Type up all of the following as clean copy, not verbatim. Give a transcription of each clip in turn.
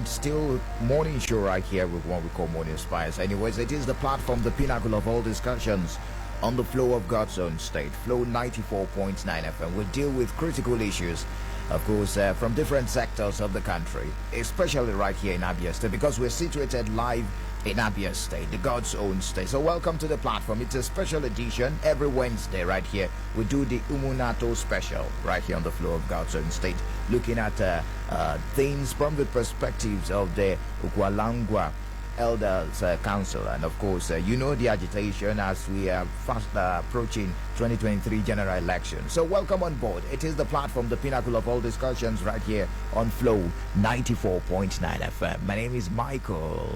and still morning show right here with what we call Morning Spice. Anyways, it is the platform, the pinnacle of all discussions on the flow of God's own state. Flow 94.9 FM. We deal with critical issues, of course, from different sectors of the country, especially right here in Abia State, because we're situated live in Abia State, the God's own state. So welcome to the platform. It's a special edition every Wednesday right here. We do the Umunato special right here on the floor of God's own state, looking at things from the perspectives of the Ukwalangwa Elders Council. And of course, you know the agitation as we are fast approaching 2023 general election. So welcome on board. It is the platform, the pinnacle of all discussions right here on Flow 94.9 FM. My name is Michael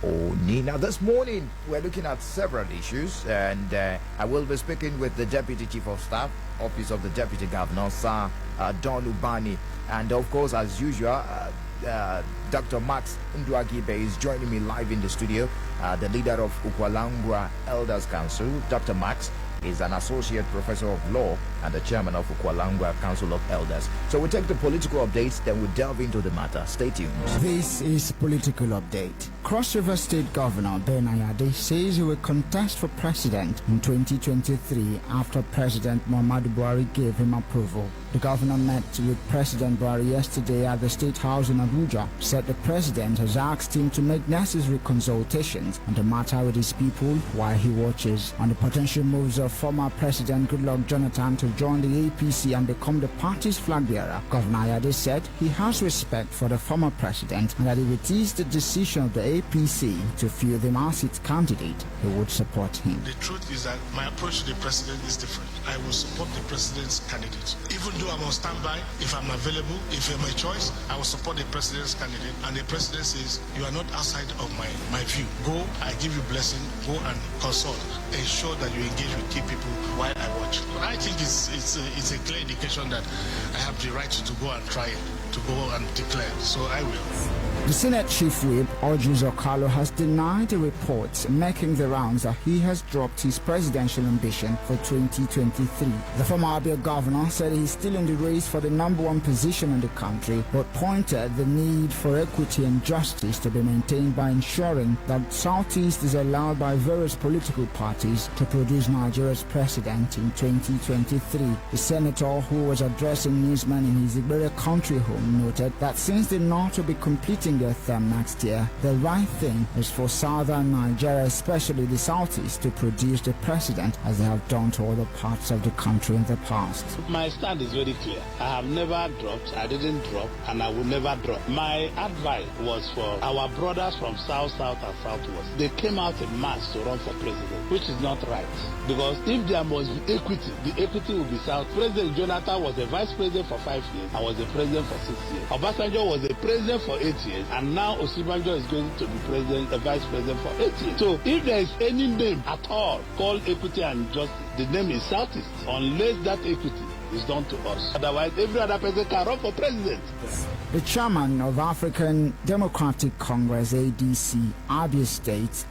Oni. Now this morning we're looking at several issues, and I will be speaking with the Deputy Chief of Staff, Office of the Deputy Governor, Sir Don Ubani, and of course, as usual, Dr. Max Nduaguibe is joining me live in the studio, the leader of Ukwalangwa Elders Council. Dr. Max is an associate professor of law and the chairman of Ukwalangwa Council of Elders. So we take the political updates, then we delve into the matter. Stay tuned. This is Political Update. Cross River State Governor Ben Ayade says he will contest for president in 2023 after President Muhammadu Buhari gave him approval. The governor met with President Buhari yesterday at the State House in Abuja, said the president has asked him to make necessary consultations on the matter with his people while he watches on the potential moves of former President Goodluck Jonathan to join the APC and become the party's flag bearer. Governor Ayade said he has respect for the former president and that if it is the decision of the APC to field him as its candidate, he would support him. The truth is that my approach to the president is different. I will support the president's candidate. Even though I'm on standby, if I'm available, if you're my choice, I will support the president's candidate. And the president says, you are not outside of my view. Go, I give you blessing, go and consult. Ensure that you engage with key people while I watch. But I think it's a clear indication that I have the right to go and try it, to go and declare. So I will. The Senate Chief Whip, Orji Zokalo, has denied the reports making the rounds that he has dropped his presidential ambition for 2023. The former Abia governor said he is still in the race for the #1 position in the country, but pointed the need for equity and justice to be maintained by ensuring that Southeast is allowed by various political parties to produce Nigeria's president in 2023. The senator, who was addressing newsmen in his Iberi country home, noted that since the North will be completing their term next year, the right thing is for southern Nigeria, especially the Southeast, to produce the president as they have done to other parts of the country in the past. My stand is very clear. I have never dropped, I didn't drop, and I will never drop. My advice was for our brothers from South, South, and Southwest. They came out in mass to run for president, which is not right. Because if there must be equity, the equity will be South. President Jonathan was a vice president for 5 years. I was a president for 6 years. Obasanjo was a president for 8 years. And now Osibanjo is going to be president, the vice president for 8 years. So if there is any name at all called equity and justice, the name is Southeast, unless that equity is done to us. Otherwise, every other person can run for president. The chairman of African Democratic Congress, ADC, Abia State,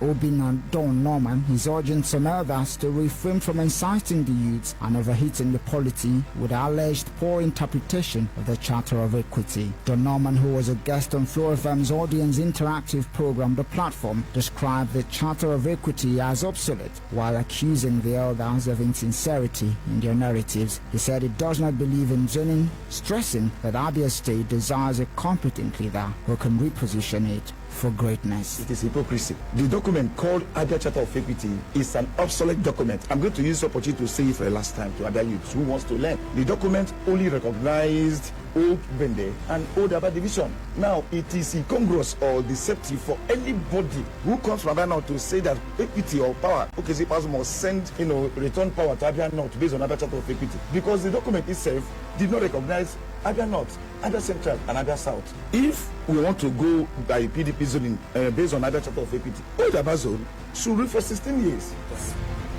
Don Norman, is urging some elders to refrain from inciting the youths and overheating the polity with alleged poor interpretation of the Charter of Equity. Don Norman, who was a guest on Flow FM's audience interactive program, The Platform, described the Charter of Equity as obsolete while accusing the elders of insincerity in their narratives. He said it does not believe in zoning, stressing that Abia State desires a competent leader who can reposition it for greatness. It is hypocrisy. The document called Abia Charter of Equity is an obsolete document. I'm going to use this opportunity to say it for the last time to Abia youths who wants to learn. The document only recognized Old Bende and Old Abia Division. Now, it is incongruous or deceptive for anybody who comes from Abia North to say that equity or power, OKC Powers must send, return power to Abia North based on Abia Charter of Equity. Because the document itself did not recognize Abia North, Abia Central, and Abia South. If we want to go by PDP zoning based on Abia Charter of Equity, Old Abia zone should run for 16 years.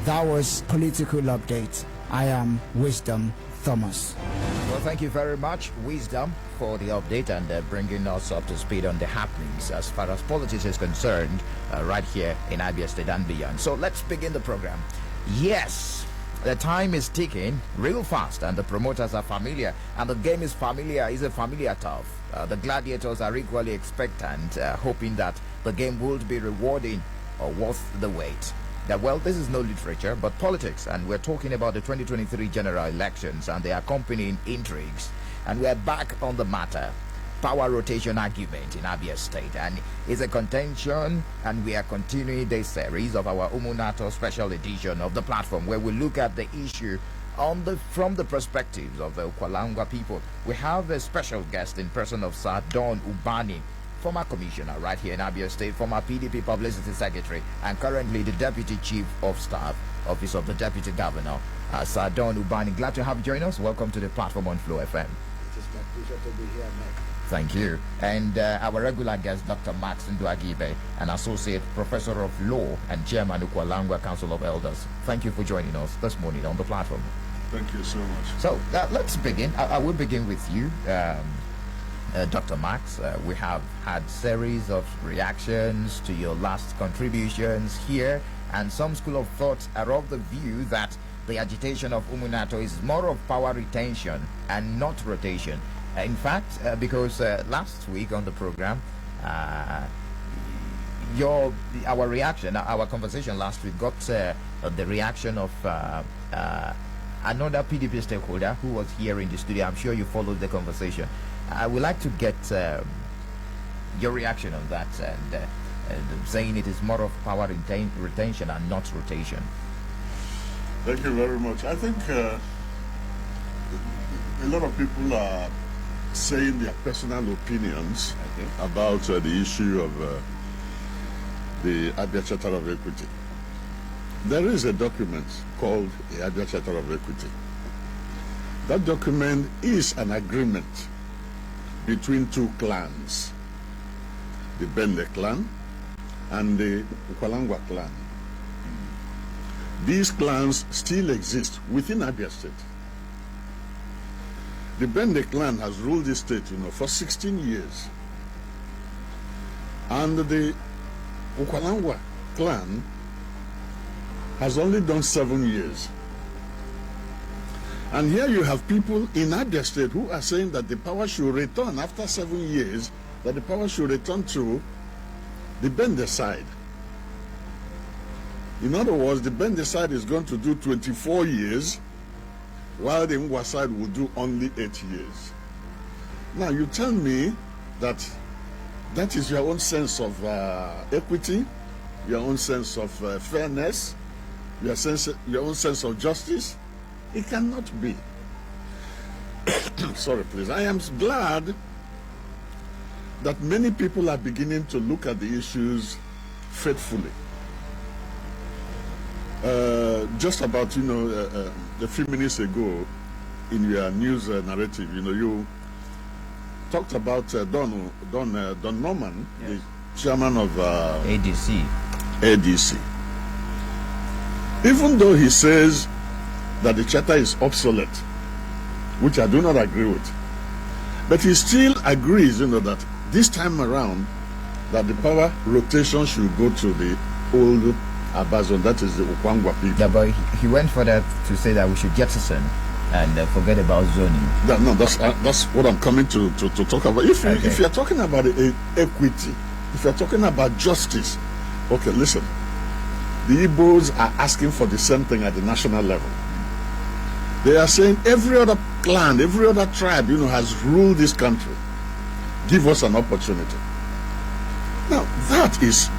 That was Political Update. I am Wisdom Thomas. Well, thank you very much, Wisdom, for the update and bringing us up to speed on the happenings as far as politics is concerned right here in Abia State and beyond. So let's begin the program. Yes, The time is ticking real fast, and the promoters are familiar, and the game is familiar. Is a familiar turf. The gladiators are equally expectant, hoping that the game would be rewarding or worth the wait. Well, this is no literature, but politics, and we're talking about the 2023 general elections and the accompanying intrigues. And we're back on the matter. Power rotation argument in Abia State, and it's a contention, and we are continuing this series of our Umunato special edition of the platform, where we look at the issue from the perspectives of the Ukwalangwa people. We have a special guest in person of Sir Don Ubani, former commissioner right here in Abia State, former PDP publicity secretary, and currently the deputy chief of staff, office of the deputy governor. Sir Don Ubani, glad to have you join us. Welcome to the platform on Flow FM. It is my pleasure to be here, Mike. Thank you. And our regular guest, Dr. Max Nduaguibe, an associate professor of law and chairman of Ukwalangwa Council of Elders. Thank you for joining us this morning on the platform. Thank you so much. So let's begin. I will begin with you, Dr. Max. We have had series of reactions to your last contributions here, and some school of thought are of the view that the agitation of Umunato is more of power retention and not rotation. In fact, because last week on the program, our reaction, our conversation last week got the reaction of another PDP stakeholder who was here in the studio. I'm sure you followed the conversation. I would like to get your reaction on that, and saying it is more of power retention and not rotation. Thank you very much. I think a lot of people are saying their personal opinions about the issue of the Abia Charter of Equity. There is a document called the Abia Charter of Equity. That document is an agreement between two clans, the Bende clan and the Ukwalangwa clan. These clans still exist within Abia State. The Bende clan has ruled the state, for 16 years. And the Ukwalangwa clan has only done 7 years. And here you have people in Abia State who are saying that the power should return after 7 years, that the power should return to the Bende side. In other words, the Bende side is going to do 24 years, while the Ngwa side will do only 8 years. Now, you tell me that that is your own sense of equity, your own sense of fairness, your own sense of justice. It cannot be. Sorry, please. I am glad that many people are beginning to look at the issues faithfully. Just about, a few minutes ago, in your news narrative, you talked about Don Norman, yes, the chairman of ADC. Even though he says that the charter is obsolete, which I do not agree with, but he still agrees, that this time around, that the power rotation should go to the old Abazon, that is the Ukwangwa people. Yeah, but he went further to say that we should jettison and forget about zoning. No, that's what I'm coming to talk about. If you're talking about equity, if you're talking about justice, okay, listen. The Igbos are asking for the same thing at the national level. They are saying every other clan, every other tribe, has ruled this country. Give us an opportunity. Now, that is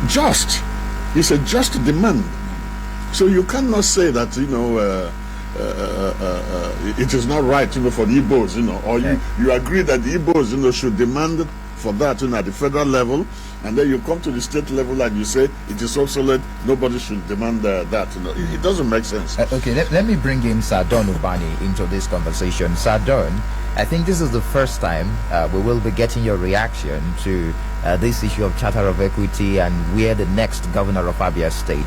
just. It's a just demand. So you cannot say that, it is not right, for the Igbos, or you agree that the Igbos, should demand for that, at the federal level, and then you come to the state level and you say it is obsolete, nobody should demand that. It doesn't make sense. Okay, let me bring in Sir Don Ubani into this conversation. Sir Don, I think this is the first time we will be getting your reaction to this issue of Charter of Equity and where the next governor of Abia State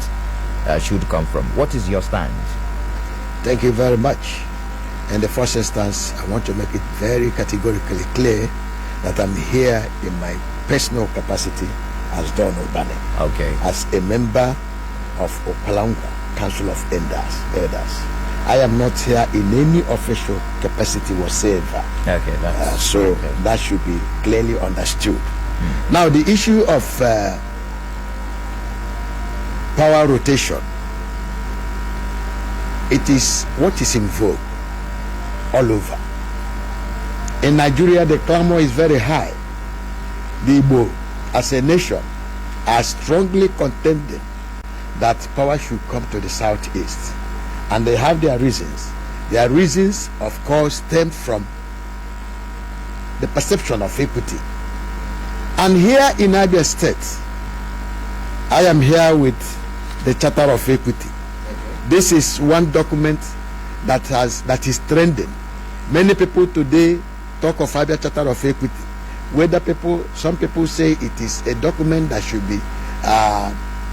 should come from. What is your stand? Thank you very much. In the first instance, I want to make it very categorically clear that I'm here in my personal capacity as Don Ubani. Okay. As a member of Ukwalangwa Council of Elders. I am not here in any official capacity whatsoever. Okay, that's okay. That should be clearly understood. Now, the issue of power rotation, it is what is in vogue all over. In Nigeria, the clamor is very high. The Igbo, as a nation, are strongly contending that power should come to the southeast. And they have their reasons. Their reasons, of course, stem from the perception of equity. And here in Abia State, I am here with the Charter of Equity. This is one document that is trending. Many people today talk of Abia Charter of Equity. Some people say it is a document that should be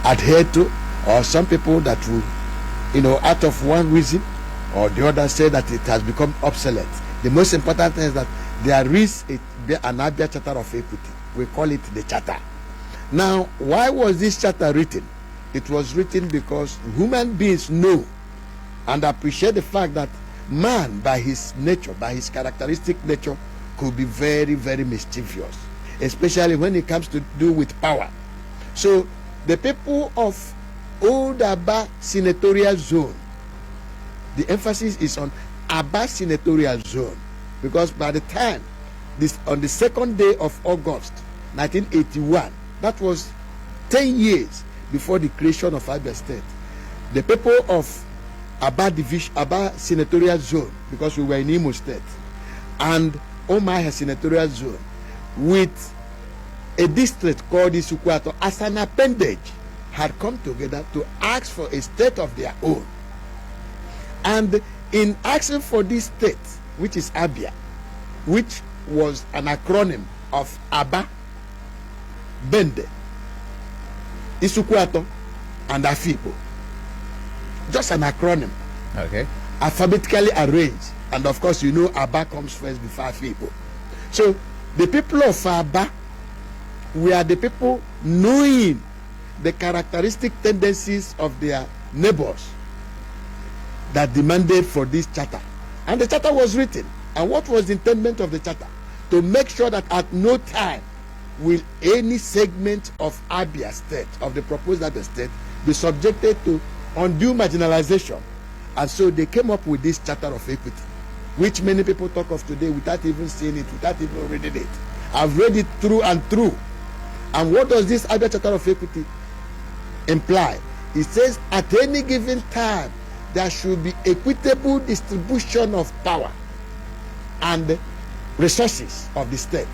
adhered to, or some people that will, out of one reason or the other, say that it has become obsolete. The most important thing is that there is an Abia Charter of Equity. We call it the Charter. Now, why was this charter written? It was written because human beings know and appreciate the fact that man, by his nature, by his characteristic nature, could be very, very mischievous, especially when it comes to do with power. So the people of Old Aba Senatorial Zone, the emphasis is on Aba Senatorial Zone, because by the time on the 2nd day of August 1981, that was 10 years before the creation of Abia State, the people of Aba Senatorial Zone, because we were in Imo State, and Omahia Senatorial Zone, with a district called Isukwato as an appendage, had come together to ask for a state of their own. And in asking for this state, which is Abia, which was an acronym of Aba, Bende, Isukwato, and Afipo, just an acronym, okay, alphabetically arranged. And of course, Aba comes first before Afipo. So the people of Aba were the people knowing the characteristic tendencies of their neighbors that demanded for this charter. And the charter was written. And what was the intent of the charter? To make sure that at no time will any segment of Abia State, of the proposed Abia State, be subjected to undue marginalization. And so they came up with this Charter of Equity, which many people talk of today without even seeing it, without even reading it. I've read it through and through. And what does this Abia Charter of Equity imply? It says at any given time there should be equitable distribution of power and resources of the state.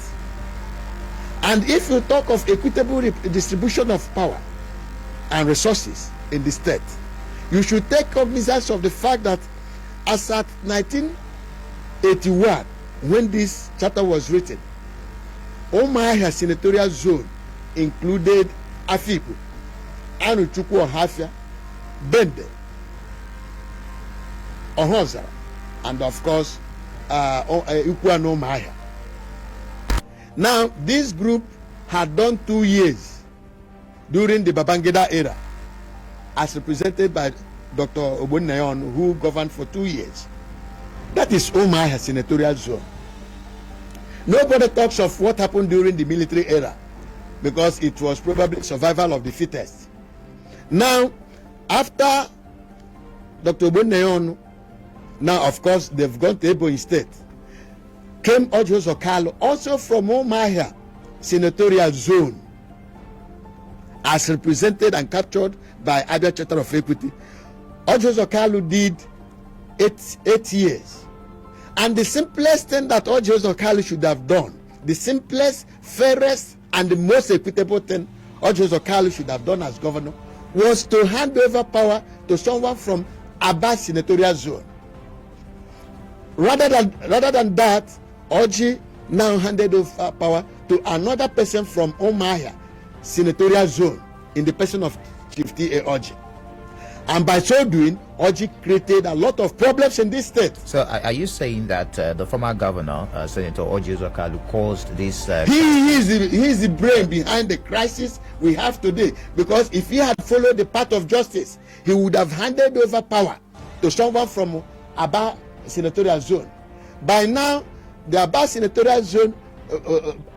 And if you talk of equitable distribution of power and resources in the state, you should take cognizance of the fact that as at 1981, when this charter was written, Omahia Senatorial Zone included Afipo, Anuchukwu Ohafia, Bende, Ohozara, and of course Ukwu Omahia. Now, this group had done 2 years during the Babangida era, as represented by Dr. Ubani, who governed for 2 years. That is Omahia Senatorial Zone. Nobody talks of what happened during the military era, because it was probably survival of the fittest. Now, after Dr. Ubani, now of course they've gone to Ebonyi State, came Ojo Zokalo, also from Omahia Senatorial Zone, as represented and captured by Abia Charter of Equity. Ojo Zokalo did 8 years. And the simplest thing that Ojo Zokalo should have done, the simplest, fairest, and the most equitable thing Ojo Zokalo should have done as governor, was to hand over power to someone from Aba Senatorial Zone. Rather than that, Oji now handed over power to another person from Omahia Senatorial Zone, in the person of Chief T.A. Oji. And by so doing, Oji created a lot of problems in this state. So are you saying that the former governor, Senator Oji Zokalo, caused this... He is the brain behind the crisis we have today. Because if he had followed the path of justice, he would have handed over power to someone from Abia senatorial zone. By now, the Abia senatorial zone,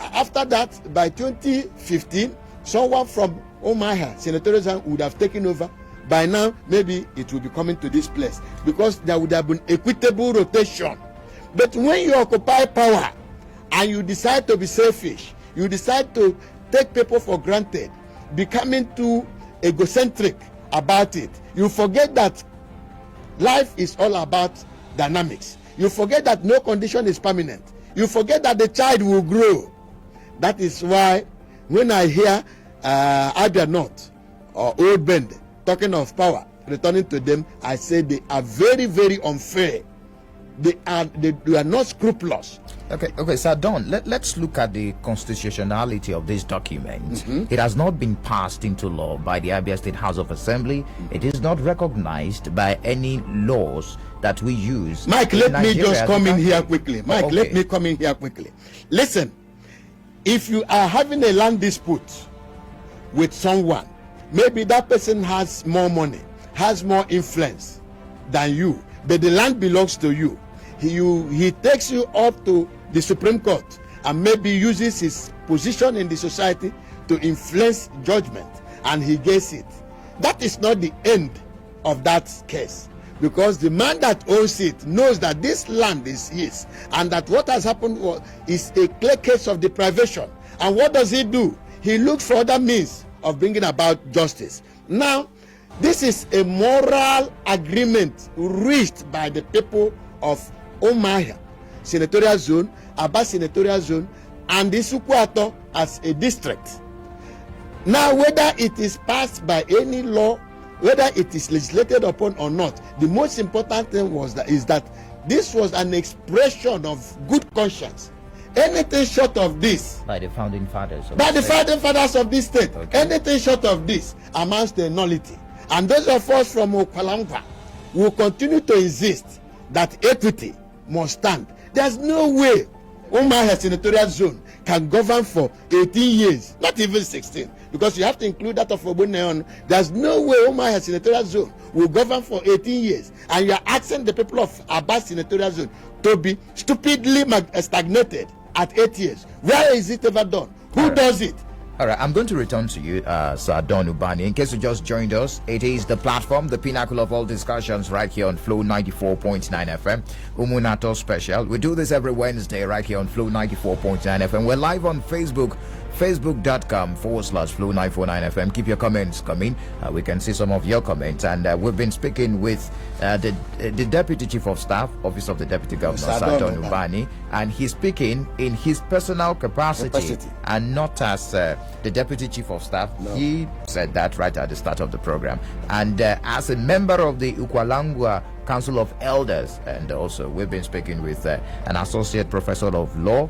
after that, by 2015, someone from Umuahia senatorial zone would have taken over. By now, maybe it will be coming to this place because there would have been equitable rotation. But when you occupy power and you decide to be selfish, you decide to take people for granted, becoming too egocentric about it, you forget that life is all about dynamics. You forget that no condition is permanent. You forget that the child will grow. That is why when I hear Abia North or Old Bend talking of power returning to them, I say they are very, very unfair. They are not scrupulous. Okay, Sir Don, let's look at the constitutionality of this document. It has not been passed into law by the Abia State House of Assembly. It is not recognized by any laws that we use. Mike, let me just come in here quickly. Mike, let me come in here quickly. Listen, if you are having a land dispute with someone, maybe that person has more money, has more influence than you, but the land belongs to you. He takes you up to the Supreme Court and maybe uses his position in the society to influence judgment, and he gets it. That is not the end of that case, because the man that owns it knows that this land is his and that what has happened is a clear case of deprivation. And what does he do? He looks for other means of bringing about justice. Now, this is a moral agreement reached by the people of Umuahia senatorial zone, Abia senatorial zone, and Isukwuato as a district. Now, whether it is passed by any law, whether it is legislated upon or not, the most important thing is that this was an expression of good conscience. Anything short of this, by the founding fathers of this state, anything short of this amounts to a nullity. And those of us from Okwalangwa will continue to insist that equity must stand. There's no way Umuahia senatorial zone can govern for 18 years, not even 16, because you have to include that of Ubani. There's no way Umuahia senatorial zone will govern for 18 years, and you are asking the people of Abia senatorial zone to be stupidly stagnated at 8 years. Where is it ever done? Who does it? All right, I'm going to return to you, Sir Don Ubani. In case you just joined us, it is the platform, the pinnacle of all discussions, right here on Flow 94.9 FM, Umunato Special. We do this every Wednesday right here on Flow 94.9 FM. We're live on Facebook, facebook.com/Flow949 FM. Keep your comments coming. We can see some of your comments. And we've been speaking with the Deputy Chief of Staff, Office of the Deputy Governor, Sir Don Ubani, and he's speaking in his personal capacity. And not as the Deputy Chief of Staff. No. He said that right at the start of the program. And as a member of the Ukwalangwa Council of Elders, and also we've been speaking with an Associate Professor of Law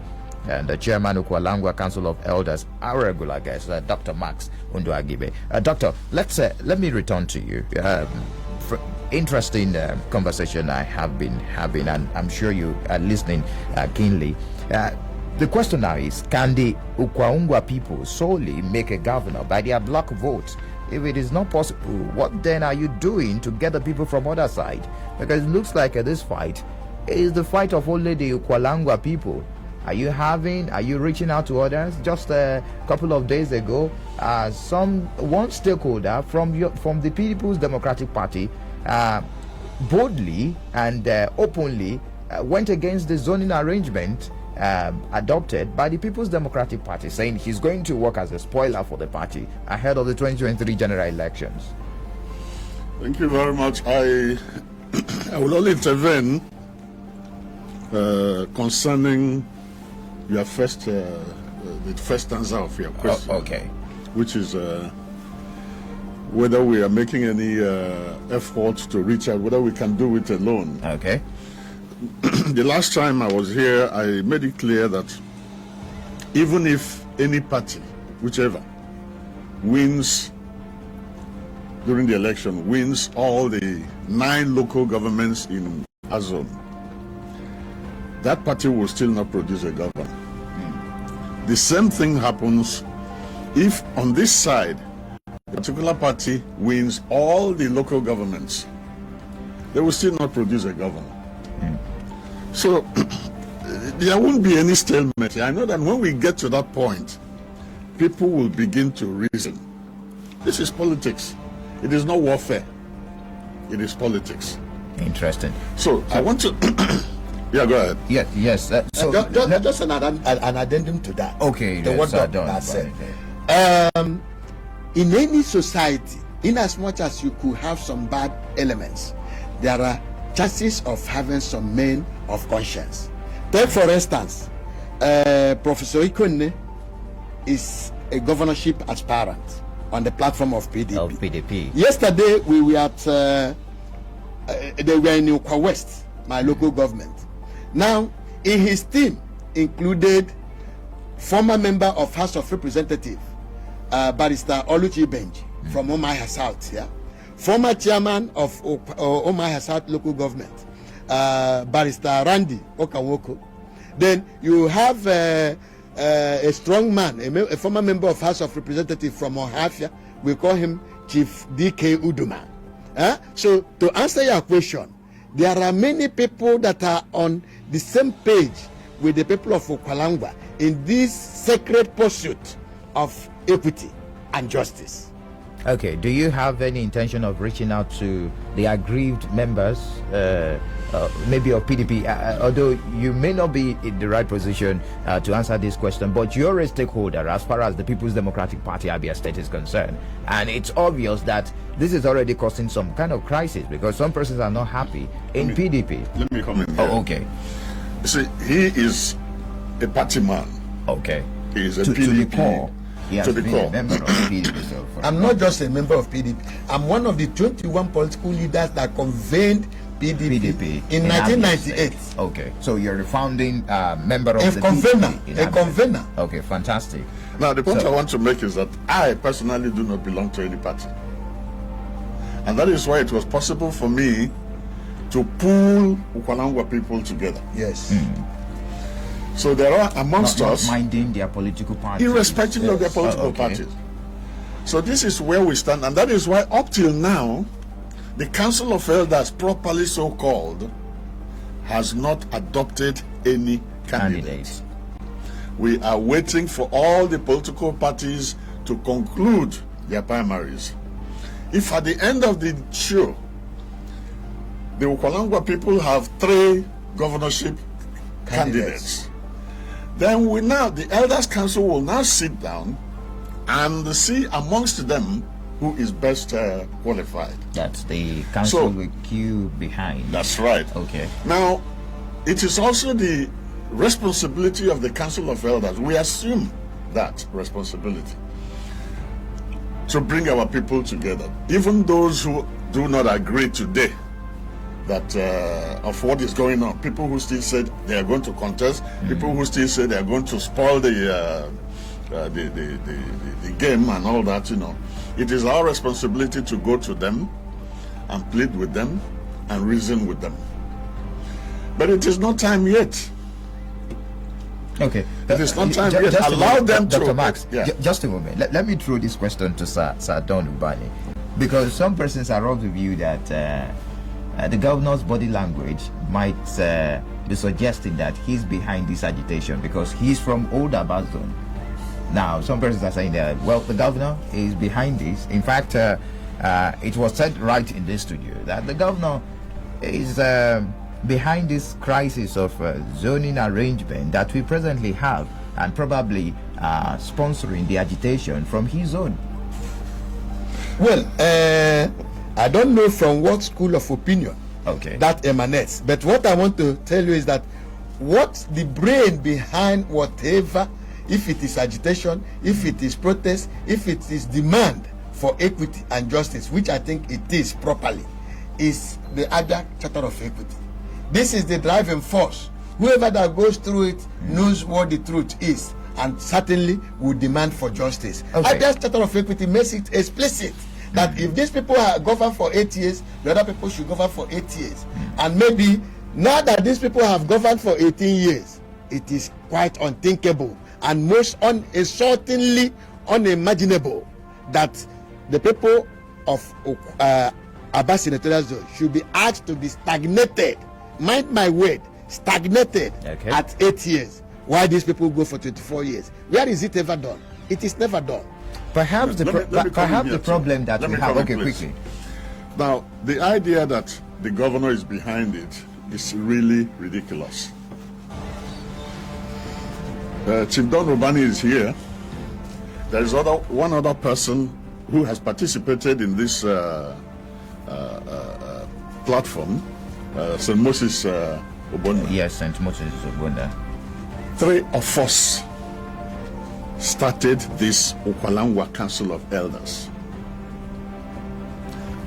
and the Chairman of Ukwalangwa Council of Elders, our regular guest, Dr. Max Nduaguibe. Doctor, let me return to you. Interesting conversation I have been having, and I'm sure you are listening keenly. The question now is, can the Ukwalangwa people solely make a governor by their block vote? If it is not possible, what then are you doing to get the people from other side? Because it looks like this fight is the fight of only the Ukwalangwa people. Are you reaching out to others? Just a couple of days ago, one stakeholder from the People's Democratic Party boldly and openly went against the zoning arrangement adopted by the People's Democratic Party, saying he's going to work as a spoiler for the party ahead of the 2023 general elections. Thank you very much. I will only intervene concerning your first, the first answer of your question. Okay. Which is whether we are making any effort to reach out, whether we can do it alone. Okay. The last time I was here, I made it clear that even if any party, whichever, wins during the election, wins all the 9 local governments in a zone, that party will still not produce a government. The same thing happens if on this side, a particular party wins all the local governments, they will still not produce a governor. So there won't be any stalemate. I know that when we get to that point, people will begin to reason. This is politics. It is not warfare. It is politics. Interesting. So I want to... Yeah, go ahead. Yes. So just an addendum to that. Okay. To what Dr. said. In any society, in as much as you could have some bad elements, there are chances of having some men of conscience. Take for instance, Professor Ikonne is a governorship aspirant on the platform of PDP. Yesterday we were at they were in Ukwa West, my local government. Now in his team included former member of House of Representatives, Barrister Oluchi Benji from Omaya South, former chairman of Omaya South local government, Barrister Randy Okawoko. Then you have a strong man, a former member of House of Representatives from Ohafia. We call him Chief D.K. Uduma. So to answer your question, there are many people that are on the same page with the people of Okwalangwa in this sacred pursuit of equity and justice. Okay, do you have any intention of reaching out to the aggrieved members, maybe of PDP, although you may not be in the right position to answer this question, but you're a stakeholder as far as the People's Democratic Party Abia State is concerned, and it's obvious that this is already causing some kind of crisis because some persons are not happy in PDP. Let me comment here. Oh, okay. You see, he is a party man. Okay. He is a to PDP. the core. Yes, to the core. A member of PDP. So I'm not just a member of PDP. I'm one of the 21 political leaders that convened PDP in 1998. Okay, so you're a founding member of the convener. PDP A convener. Okay, fantastic. Now, the point I want to make is that I personally do not belong to any party. And that is why it was possible for me to pull Ukwalangwa people together. Yes. So there are amongst not us, minding their political parties, irrespective of their political parties. So this is where we stand, and that is why up till now, the Council of Elders, properly so called, has not adopted any candidates. We are waiting for all the political parties to conclude their primaries. If at the end of the show, the Ukwalangwa people have 3 governorship candidates, then the Elders Council will now sit down and see amongst them who is best qualified. That's the council will queue behind. That's right. Okay. Now, it is also the responsibility of the Council of Elders. We assume that responsibility to bring our people together. Even those who do not agree today that of what is going on, people who still said they are going to contest, people who still say they are going to spoil the game and all that, it is our responsibility to go to them and plead with them and reason with them. But it is not time yet. Okay. It is not time yet. Allow them to... Dr. Max, just a moment. Let me throw this question to Sir Don Ubani. Because some persons are of the view that the governor's body language might be suggesting that he's behind this agitation because he's from Old Abba Zone. Now, some persons are saying that, well, the governor is behind this. In fact, it was said right in this studio that the governor is behind this crisis of zoning arrangement that we presently have and probably sponsoring the agitation from his own. Well, I don't know from what school of opinion that emanates, but what I want to tell you is that what's the brain behind whatever, if it is agitation, if it is protest, if it is demand for equity and justice, which I think it is properly, is the Abia Charter of Equity. This is the driving force. Whoever that goes through it knows what the truth is and certainly will demand for justice. Abia Charter of Equity makes it explicit that if these people are governed for 8 years, the other people should govern for 8 years. And maybe now that these people have governed for 18 years, it is quite unthinkable and most certainly unimaginable that the people of Abia Senatorial Zone should be asked to be stagnated. Mind my word, stagnated at 8 years. Why these people go for 24 years? Where is it ever done? It is never done. Perhaps the problem that we have. Okay, quickly. Now, the idea that the governor is behind it is really ridiculous. Chief Don Ubani is here. There is one other person who has participated in this platform, St. Moses Ubani. Yes, St. Moses Ubani. 3 of us started this Ukwalangwa Council of Elders.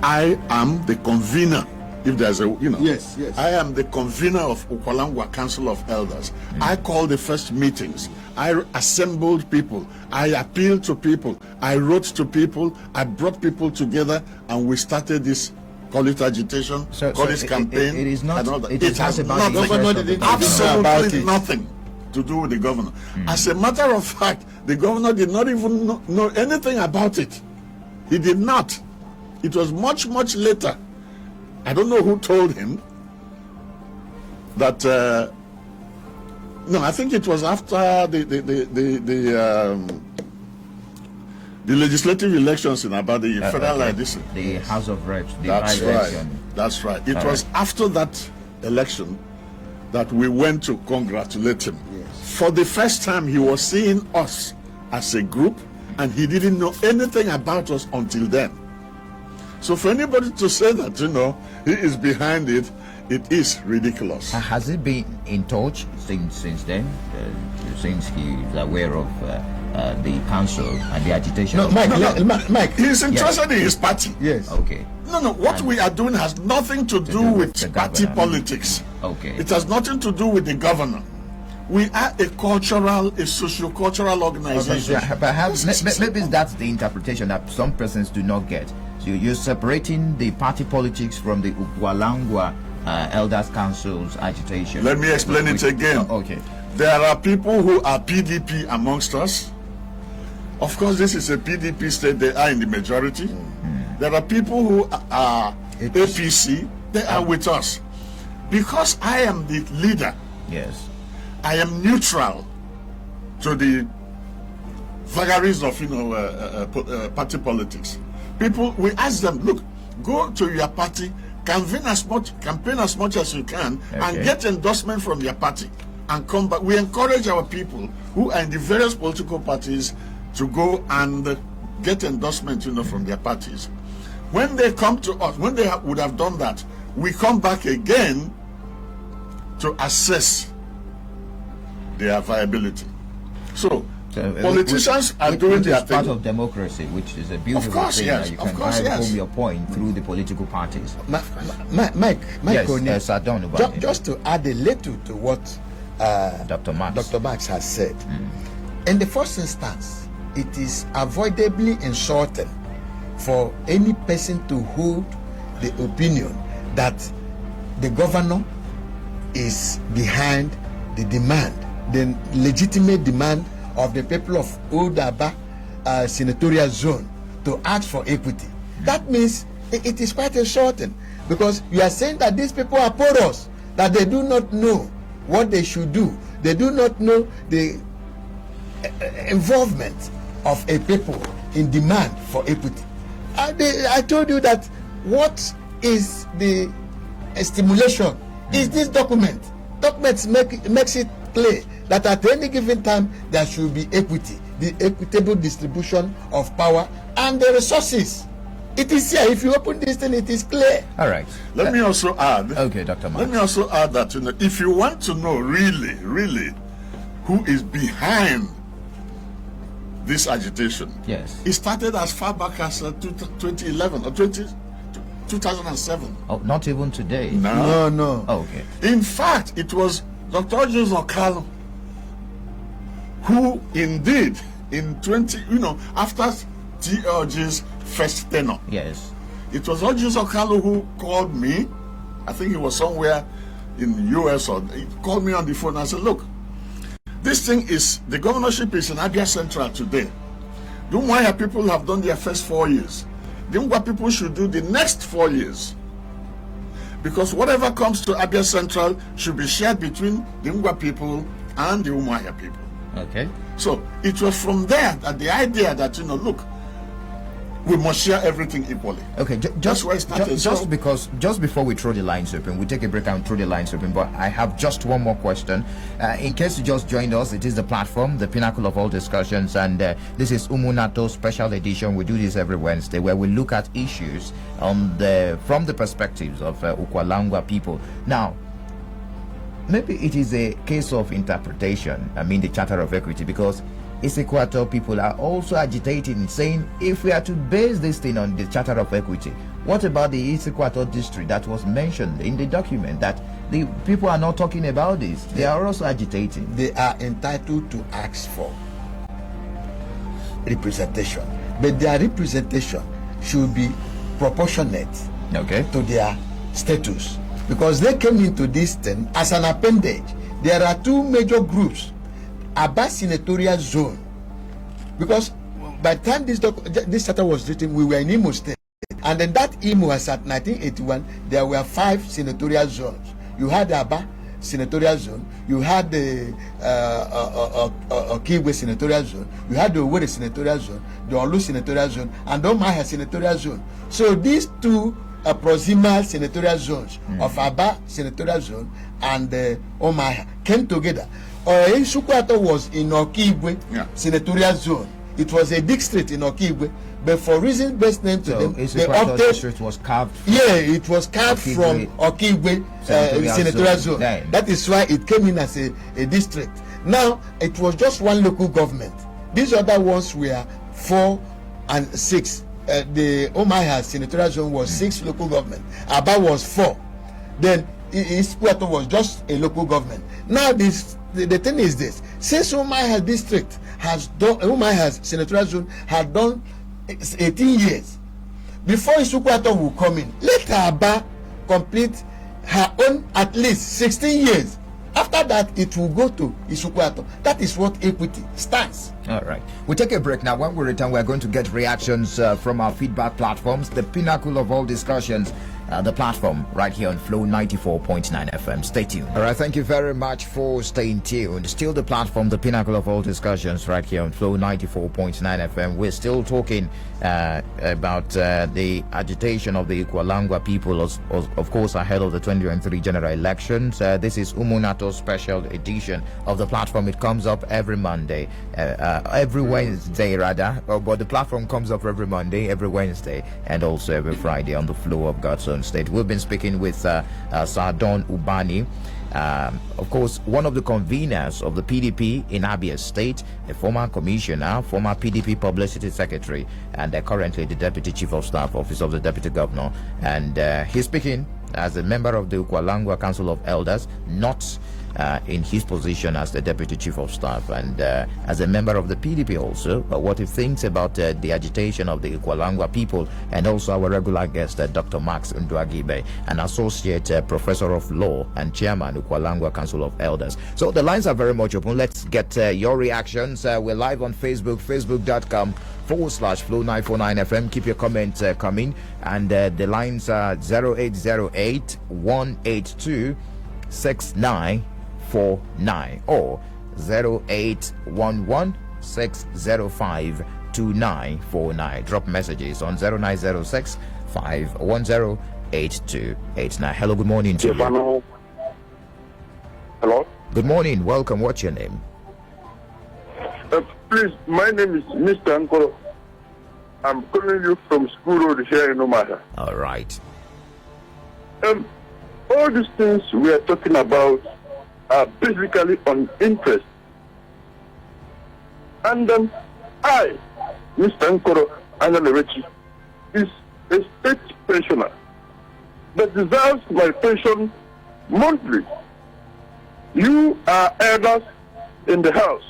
I am the convener. If there's a, Yes. I am the convener of Ukwalangwa Council of Elders. I called the first meetings. I assembled people. I appealed to people. I wrote to people. I brought people together, and we started this, call it agitation, call it campaign. It is not. It has absolutely nothing to do with the governor. As a matter of fact, the governor did not even know anything about it. He did not. It was much, much later. I don't know who told him that. No, I think it was after the legislative elections in Abia, the federal edition. The House of Reps. That's right. That's right. It was after that election that we went to congratulate him. Yes. For the first time, he was seeing us as a group, and he didn't know anything about us until then. So for anybody to say that, he is behind it, it is ridiculous. Has he been in touch since then, since he is aware of the council and the agitation? No, Mike, he's interested in his party. Yes. Okay. No, what we are doing has nothing to do with party politics. Okay. It has nothing to do with the governor. We are a socio-cultural organization. Perhaps maybe that's the interpretation that some persons do not get. So you're separating the party politics from the Ukwalangwa Elders Council's agitation. Let me explain it again. Okay. There are people who are PDP amongst us. Of course, this is a PDP state. They are in the majority. There are people who are APC. They are with us. Because I am the leader. Yes. I am neutral to the vagaries of party politics. People, we ask them, look, go to your party, campaign as much as you can, and get endorsement from your party, and come back. We encourage our people who are in the various political parties to go and get endorsement, from their parties. When they come to us, when they would have done that, we come back again to assess their viability. So politicians are doing their thing. Part of democracy, which is a beautiful thing. Yes. You can drive home your point through the political parties. Mike, just to add a little to what Dr. Max has said. In the first instance, it is avoidably insulting for any person to hold the opinion that the governor is behind the demand, the legitimate demand of the people of Old Abia Senatorial Zone to ask for equity. That means it is quite insulting, because you are saying that these people are porous, that they do not know what they should do. They do not know the involvement of a people in demand for equity. I told you that what is the stimulation is this document. Documents makes it clear that at any given time there should be equity, the equitable distribution of power and the resources. It is here. If you open this thing, it is clear. All right. Let me also add. Okay, Dr. Mark. Let me also add that if you want to know really who is behind this agitation, yes, it started as far back as 2011 or 2007. Oh, not even today. No. Oh, okay. In fact, it was Dr. Joseph Okalo who indeed in after TLG's first tenure. Yes. It was Joseph Okalo who called me. I think he was somewhere in the US, or he called me on the phone and said, look, this thing is, the governorship is in Abia Central today, The Umuahia people have done their first 4 years. The Ngwa people should do the next 4 years. Because whatever comes to Abia Central should be shared between the Ngwa people and the Umuahia people. Okay. So it was from there that the idea that, look, we must share everything equally. Okay, That's where it started. just before we throw the lines open, we take a break and throw the lines open. But I have just one more question. In case you just joined us, it is the platform, the pinnacle of all discussions, and this is Umunato Special Edition. We do this every Wednesday, where we look at issues from the perspectives of Ukwalangwa people. Now, maybe it is a case of interpretation. I mean, the Charter of Equity, because Equator people are also agitating, saying, if we are to base this thing on the Charter of Equity, what about the Equator district that was mentioned in the document? That the people are not talking about this. They are also agitating. They are entitled to ask for representation, but their representation should be proportionate to their status, because they came into this thing as an appendage. There are two major groups. Abba senatorial zone, because by the time this charter was written, we were in Imo State, and then that Imo was at 1981. There were 5 senatorial zones. You had the Abba senatorial zone, you had the Okigwe senatorial zone, you had the Owerri senatorial zone, the Olu senatorial zone, and the Umuahia senatorial zone. So these two proximal senatorial zones of Abba senatorial zone and Umuahia came together. Isukwato was in Okigwe senatorial zone. It was a district in Okigwe, but for reasons best known to them, the district was carved. It was carved from Okigwe senatorial zone. That is why it came in as a district. Now it was just one local government. These other ones were 4 and 6. The Umuahia senatorial zone was 6 local government. Aba was 4. Then Isukwato was just a local government. Now the thing is this: since Umuahia district has done, Umuahia senatorial zone had done 18 years, before Isukwato will come in, let Aba complete her own at least 16 years. After that, it will go to Isukwato. That is what equity stands. All right. We'll take a break now. When we return, we're going to get reactions from our feedback platforms, the pinnacle of all discussions. The platform right here on Flow 94.9 FM. Stay tuned. All right, thank you very much for staying tuned. Still the platform, the pinnacle of all discussions right here on Flow 94.9 FM. We're still talking about the agitation of the Ukwalangwa people, of course, ahead of the 2023 general elections. This is Umunato Special Edition of the platform. It comes up every Monday, every Wednesday rather, but the platform comes up every Monday, every Wednesday, and also every Friday on the Flow of God's Own State. We've been speaking with Sardon Ubani, of course, one of the conveners of the PDP in Abia State, a former commissioner, former PDP publicity secretary, and currently the deputy chief of staff, office of the deputy governor. And he's speaking as a member of the Ukwalangwa Council of Elders, not in his position as the deputy chief of staff, and as a member of the PDP also, what he thinks about the agitation of the Ukwalangwa people, and also our regular guest, Dr. Max Nduaguibe, an associate professor of law and chairman Ukwalangwa Council of Elders. So the lines are very much open. Let's get your reactions. We're live on Facebook, facebook.com/Flow949 FM. Keep your comments coming, and the lines are 0808 182 6949 or 0811 605 2949. Drop messages on 0906 510 8289. Hello, good morning to you. Hello. Good morning, welcome. What's your name? Please, my name is Mr. Nkoro. I'm calling you from School Road here in Umuahia. All right. All these things we are talking about are basically on interest. And I, Mr. Nkoro Anyalerechi, is a state pensioner that deserves my pension monthly. You are elders in the house.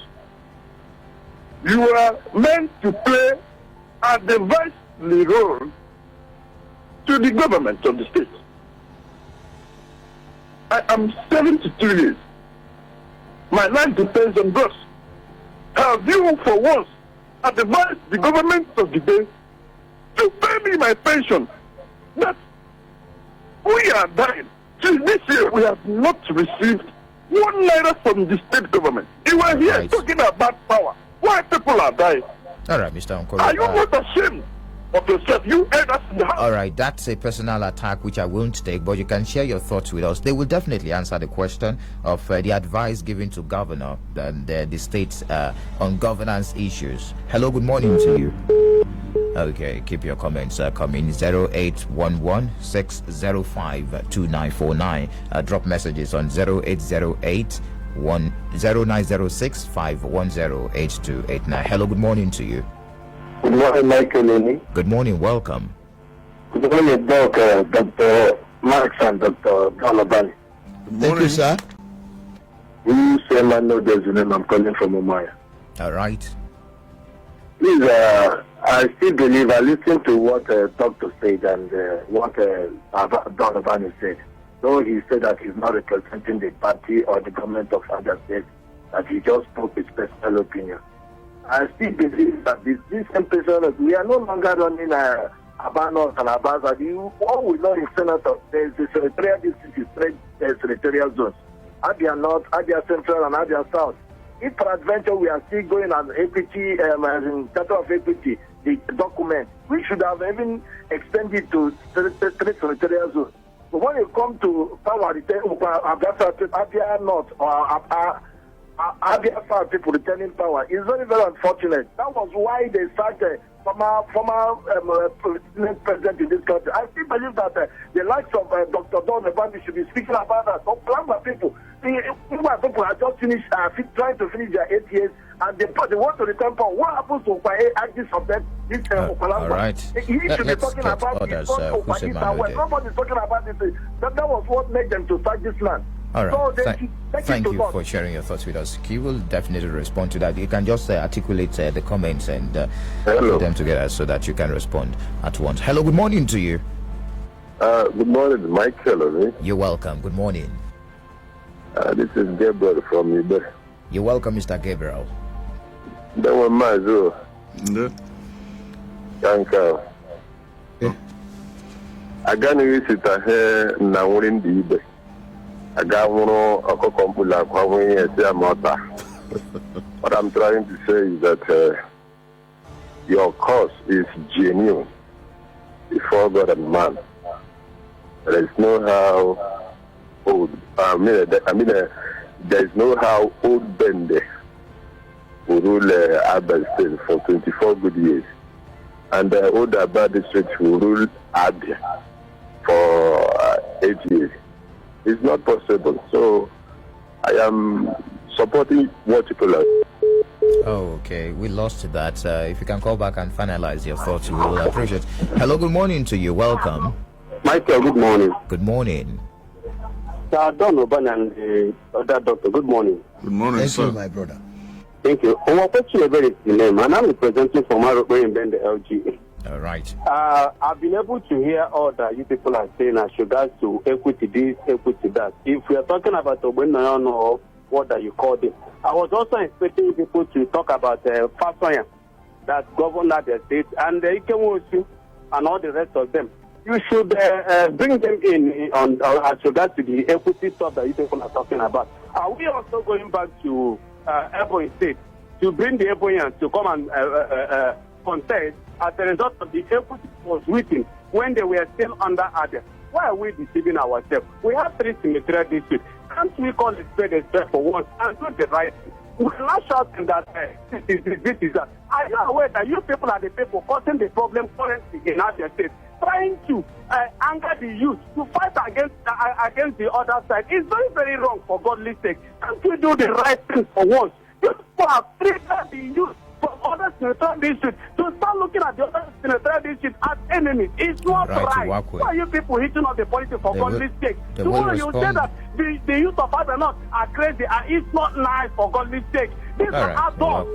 You are meant to play a advisory role to the government of the state. I am 72 years. My life depends on this. Have you for once advised the government of the day to pay me my pension. That we are dying. Since this year, we have not received 1 naira from the state government. You are here talking about power. Why people are dying? All right, Mr. Nkoro. Are you not ashamed of yourself? You heard us in the house. All right, that's a personal attack which I won't take, but you can share your thoughts with us. They will definitely answer the question of the advice given to governor and the states on governance issues. Hello, good morning to you. Okay, keep your comments coming. 0811-605-2949. Drop messages on 0808-0906-510-8289. Hello, good morning to you. Good morning, Michael. Good morning, welcome. Good morning, Dr. Marx and Dr. Ubani. Thank you, sir. You say man know there's a name. I'm calling from Umaya. All right. Please, I still believe I listened to what Dr. said and what Dr. Ubani said. Though he said that he's not representing the party or the government of Abia State, that he just spoke his personal opinion. I still believe that this same person, we are no longer running Abia North and Abia South. All we know in Senator, there is a senatorial district, senatorial zones. Abia North, Abia Central, and Abia South. If peradventure we are still going as equity, as in Charter of Equity, the document, we should have even extended to three senatorial zones. But when you come to power, Abia North or Abia South people returning power, it's very, very unfortunate. That was why they started former president in this country. I still believe that the likes of Dr. Ubani should be speaking about that. So plan for people. People are just finished, trying to finish their 8 years, and they want to return power. What happens to active of them? All right. He should be talking about others, when nobody's talking about this. That was what made them to start this land. All right. So thank you for sharing your thoughts with us. He will definitely respond to that. You can just articulate the comments and put them together so that you can respond at once. Hello, good morning to you. Good morning, Michael. You're welcome. Good morning. This is Gabriel from Ube. You're welcome, Mr. Gabriel. That was my zoo. Thank you. I got to visit here now in the Ube. I got one of What I'm trying to say is that your cause is genuine before God and man. There is no how old. There is no how old Bende will rule Abia State for 24 good years, and the old Abia district will rule Abia for 8 years. It's not possible. So I am supporting what people are. Oh, okay. We lost that. If you can call back and finalize your thoughts, we will appreciate it. Hello, good morning to you. Welcome. Michael, good morning. Good morning. Sir Don Ubani and the other doctor, good morning. Good morning, Thank sir. you, my brother. Thank you. Our question is very name, and I'm representing from Arope in the LGA. All right. I've been able to hear all that you people are saying as regards to equity this, equity that. If we are talking about Ubani or what that you called it, I was also expecting people to talk about Fasoya that govern the state and the Ikemosu and all the rest of them. You should bring them in on as regards to the equity stuff that you people are talking about. Are we also going back to Ebonyi State to bring the Ebonyians to come and contest as a result of the equity was written when they were still under Abia? Why are we deceiving ourselves? We have 3 senatorial districts. Can't we call it straight for once and do the right thing? We're not shouting that this is that. Are you aware that you people are the people causing the problem currently in Abia State, trying to anger the youth to fight against the other side? It's very, very wrong, for God's sake. Can't we do the right thing for once? You people have treated the youth from other senatorial districts to start looking at the other senatorial districts as enemies. It's not right. Why are you people hitting on the politics for God's sake? Tomorrow you say that the youth of Abia North are crazy and it's not nice, for God's sake. These are adults.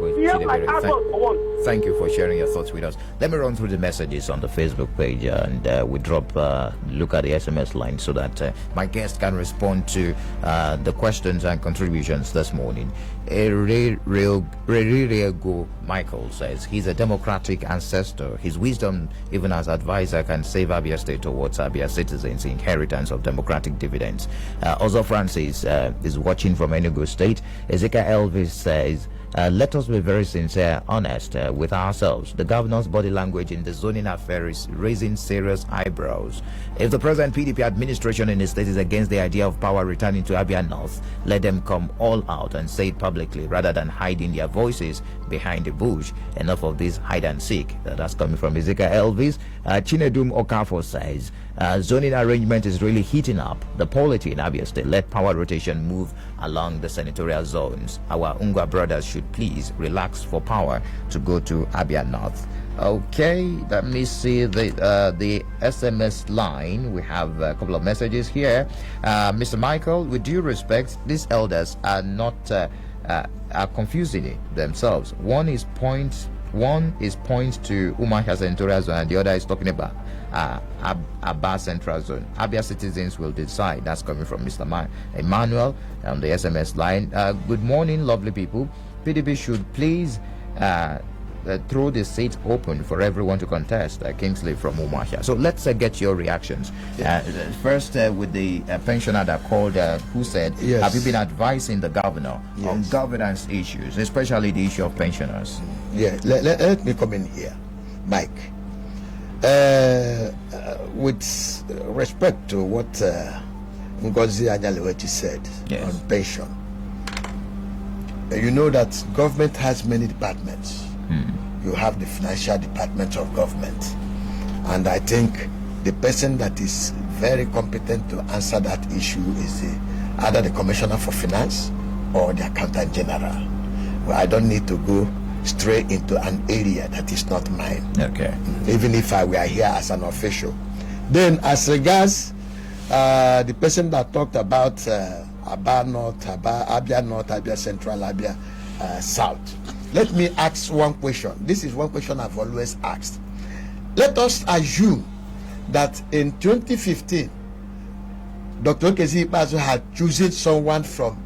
Thank you for sharing your thoughts with us. Let me run through the messages on the Facebook page and we look at the SMS line so that my guest can respond to the questions and contributions this morning. Eririego Michael says he's a democratic ancestor. His wisdom, even as advisor, can save Abia State towards Abia citizens' inheritance of democratic dividends. Ozo Francis is watching from Enugu State. Ezekiel Elvis says, let us be very sincere, honest with ourselves. The governor's body language in the zoning affair is raising serious eyebrows. If the present PDP administration in the state is against the idea of power returning to Abia North, let them come all out and say it publicly rather than hiding their voices behind the bush. Enough of this hide and seek. That's coming from Ezekiel Elvis. Chinedum Okafo says, zoning arrangement is really heating up the polity in Abia State. Let power rotation move along the senatorial zones. Our Ungwa brothers should please relax for power to go to Abia North. Okay, let me see the SMS line. We have a couple of messages here. Mr. Michael, with due respect, these elders are not are confusing themselves. One is point to Umahia Senatorial Zone, and the other is talking about Abba Central Zone. Abia citizens will decide. That's coming from Mr. Emmanuel on the SMS line. Good morning, lovely people. PDP should please throw the seat open for everyone to contest. Kingsley from Umahia. So let's get your reactions. First, with the pensioner that called, who said, yes, have you been advising the governor yes, on governance issues, especially the issue of pensioners? Yeah, let me come in here, Mike. With respect to what Ngozi Anyalewechi said, yes, on pension, you know that government has many departments. You have the financial department of government, and I think the person that is very competent to answer that issue is either the commissioner for finance or the accountant general. Well, I don't need to go straight into an area that is not mine. Okay. Even if I were here as an official. Then, as regards the person that talked about Abia North, Abia Central, Abia South, let me ask one question. This is one question I've always asked. Let us assume that in 2015, Dr. Okezi Ikpeazu had chosen someone from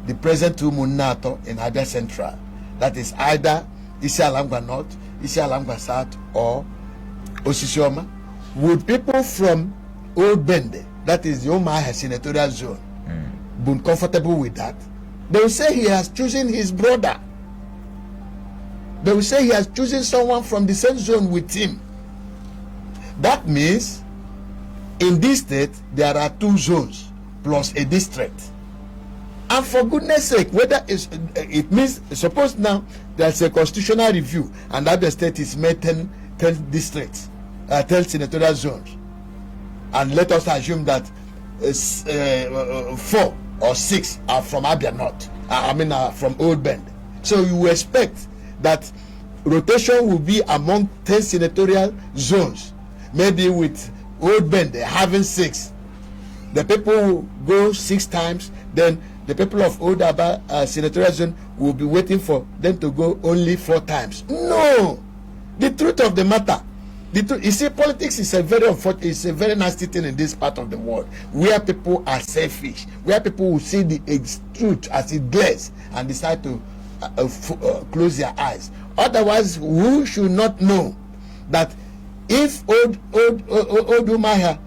the present Umunato in Abia Central. That is either Isi Alangwa North, Isi Alangwa South, or Osisioma. Would people from Old Bende, that is the Umahia Senatorial Zone, be comfortable with that? They will say he has chosen his brother. They will say he has chosen someone from the same zone with him. That means in this state there are 2 zones plus a district. And for goodness sake, whether it means, suppose now there's a constitutional review and that the state is made 10 districts, 10 senatorial zones, and let us assume that 4 or 6 are from Abia North, from Old Bend. So you expect that rotation will be among 10 senatorial zones, maybe with Old Bend having 6. The people will go 6 times, then the people of Old Aba senatorial zone will be waiting for them to go only 4 times. No! The truth of the matter, you see, politics is a very unfortunate, it's a very nasty thing in this part of the world, where people are selfish, where people will see the truth as it glares and decide to close their eyes. Otherwise, who should not know that if Old Umahia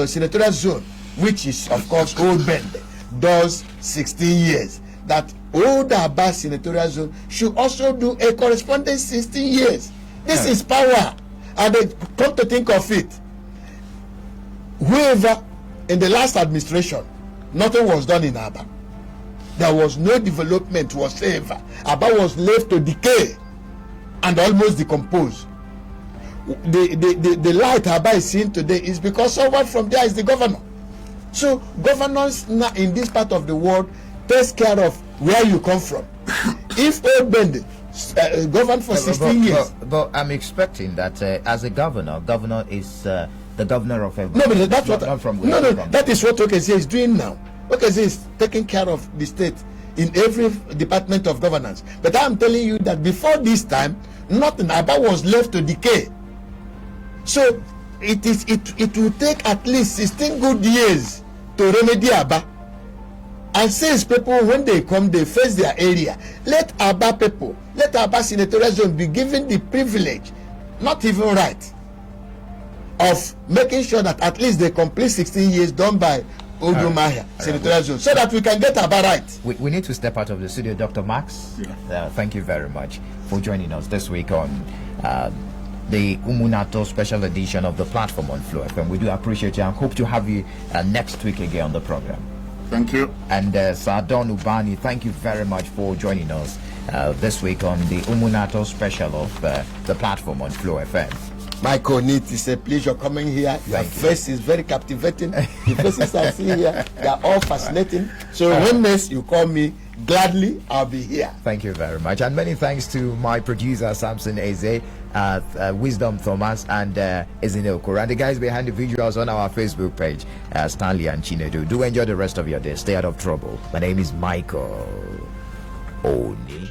senatorial zone, which is of course Old Bend, does 16 years, that Old Aba senatorial zone should also do a corresponding 16 years. This is power. And they come to think of it, whoever in the last administration, nothing was done in Aba. There was no development whatsoever. Aba was left to decay and almost decompose. The light Aba is seeing today is because someone from there is the governor. So governance now in this part of the world takes care of where you come from. If Old Bend governed for 16 years. But I'm expecting that as a governor is the governor of everyone. No, but that's what. No, that is what Okezi is doing now. Okezi is taking care of the state in every department of governance. But I'm telling you that before this time, nothing. Aba was left to decay. So it will take at least 16 good years to remedy Aba. And since people, when they come, they face their area, let Aba people, let Aba senatorial zone be given the privilege, not even right, of making sure that at least they complete 16 years done by Odumahia senatorial zone, so that we can get Aba right. We need to step out of the studio. Dr. Max, thank you very much for joining us this week on the Umunato special edition of the platform on Flow FM. We do appreciate you and hope to have you next week again on the program. Thank you. And Sir Don Ubani, thank you very much for joining us this week on the Umunato special of the platform on Flow FM. Michael, it is a pleasure coming here. Your face is very captivating. The faces I see here, they are all fascinating. So when next you call me, gladly I'll be here. Thank you very much. And many thanks to my producer, Samson Eze, Wisdom Thomas, and Ezine Okoro, and the guys behind the visuals on our Facebook page, Stanley and Chinedu. Do enjoy the rest of your day. Stay out of trouble. My name is Michael Oni.